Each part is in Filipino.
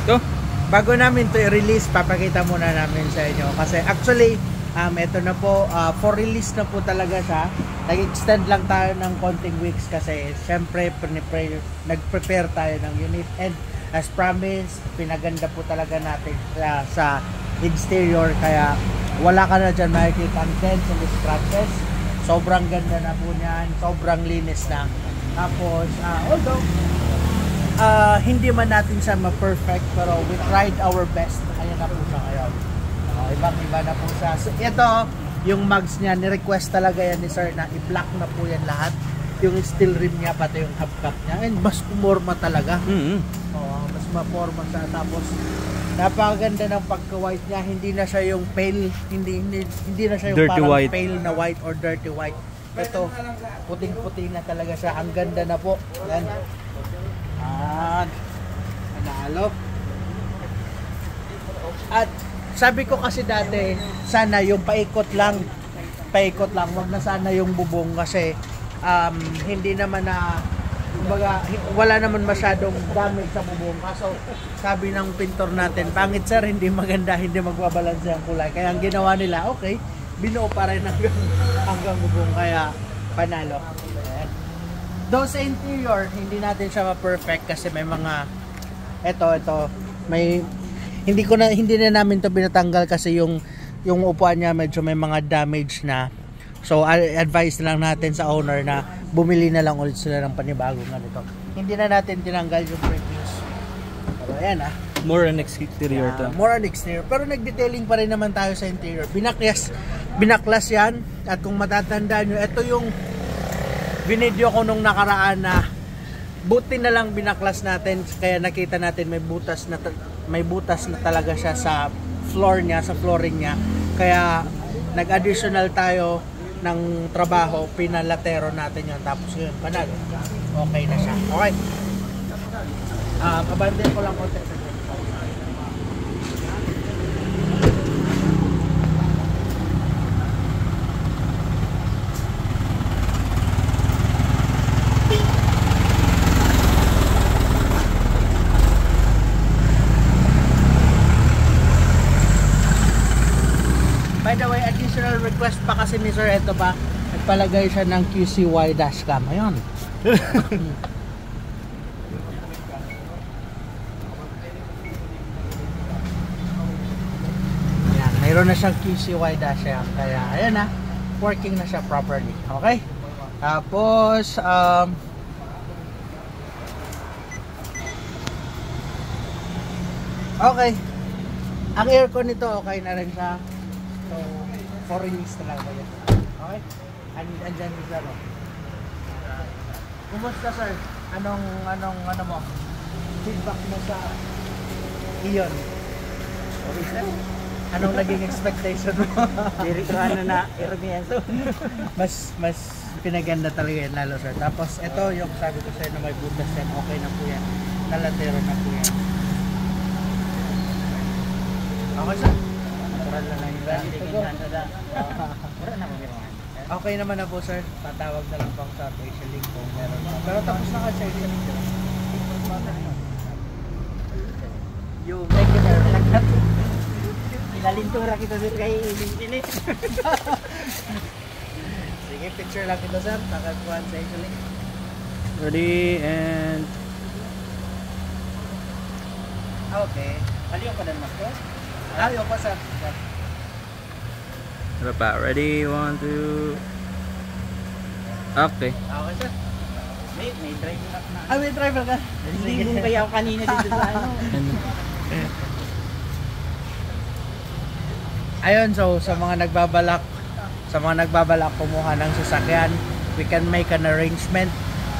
Ito? Bago namin to i-release, papakita muna namin sa inyo. Kasi actually, ito na po, for release na po talaga siya. Nag-extend lang tayo ng konting weeks kasi syempre nag-prepare tayo ng unit. And as promised, pinaganda po talaga natin sa exterior. Kaya wala ka na dyan makikita ang dents and scratches. Sobrang ganda na po niyan. Sobrang linis na. Tapos, although hindi man natin siya ma-perfect, pero we tried our best. Ayan na po siya ngayon. Ibang iba na po siya. So, ito, yung mugs niya, ni-request talaga yan ni sir na i-black na po yan lahat. Yung steel rim niya, pati yung hubcap niya. And mas pumorma talaga. Mas maporma siya. Tapos, napakaganda ng pagka-white niya. Hindi na siya yung pale, hindi na siya yung Dirty parang white. pale na white or dirty white. Ito, puting-puting na talaga siya. Ang ganda na po. Yan. Manalo. At sabi ko kasi dati, sana yung paikot lang, wag na sana yung bubong kasi hindi naman na, kumbaga, wala naman masyadong damage sa bubong. Kaso sabi ng pintor natin, pangit sir, hindi maganda, hindi magbabalanse ang kulay. Kaya ang ginawa nila, okay, binuo pa rin hanggang bubong, kaya panalo. Though sa interior, hindi natin siya ma-perfect kasi may mga ito may hindi na namin to binatanggal kasi yung upuan niya medyo may mga damage na. So advice lang natin sa owner na bumili na lang ulit sila ng panibagong ganito. Hindi na natin tinanggal yung previous. Pero ayan More on exterior to. More on exterior. Pero nag-detailing pa rin naman tayo sa interior. Binaklas yan. At kung matatandaan nyo, ito yung binidyo ko nung nakaraan na buti na lang binaklas natin kaya nakita natin may butas na talaga siya sa floor niya, sa flooring niya. Kaya nag-additional tayo ng trabaho, pinalatero natin yun. Tapos yun, panalo. Okay na siya. Okay. Abandon ko lang konti. By the way, additional request pa kasi ni sir, ito pa, nagpalagay siya ng QCY dashcam. Ayun. Ayan, mayroon na siyang QCY dashcam. Kaya, ayan working na siya properly. Okay? Tapos, okay. Ang aircon nito, okay na rin siya. So, for release talaga yan. Okay? Andyan yung sir. Kumusta sir? Ano mo? Feedback mo sa iyon? Sorry sir. Anong naging expectation mo? Mas pinaganda talaga yan lalo sir. Tapos ito yung sabi ko sa'yo na may butas yan. Okay na po yan. Nalatero na po yan. Okay sir? Okay naman na po sir. Patawag na lang po sa facial link kung meron pa. Pero tapos na ka sir. Yung thank you sir. Ilalintura kita sir kay Lili. Sige, picture lang kita sir. Takagpuan sa facial link. Ready and Okay. Aliyo pa din mas ko? Ayaw pa sir. ano pa? Ready? 1, 2. Okay. Okay sir. May driver na. May driver ka? Hindi mo kaya ako kanina dito sa ano. Ayun, so sa mga nagbabalak kumuha ng sasakyan, we can make an arrangement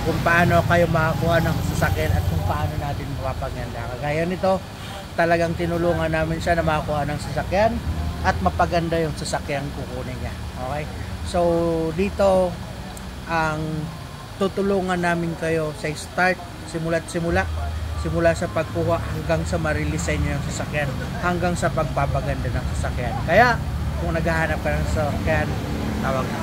kung paano kayo makakuha ng sasakyan at kung paano natin mapapaganda. Kagaya nito, talagang tinulungan namin siya na makakuha ng sasakyan at mapaganda yung sasakyan kukunin niya. Okay? So dito ang tutulungan namin kayo sa start, simula sa pagkuha hanggang sa ma-release niyo yung sasakyan, hanggang sa pagpapaganda ng sasakyan. Kaya kung naghahanap ka ng sasakyan, tawag na.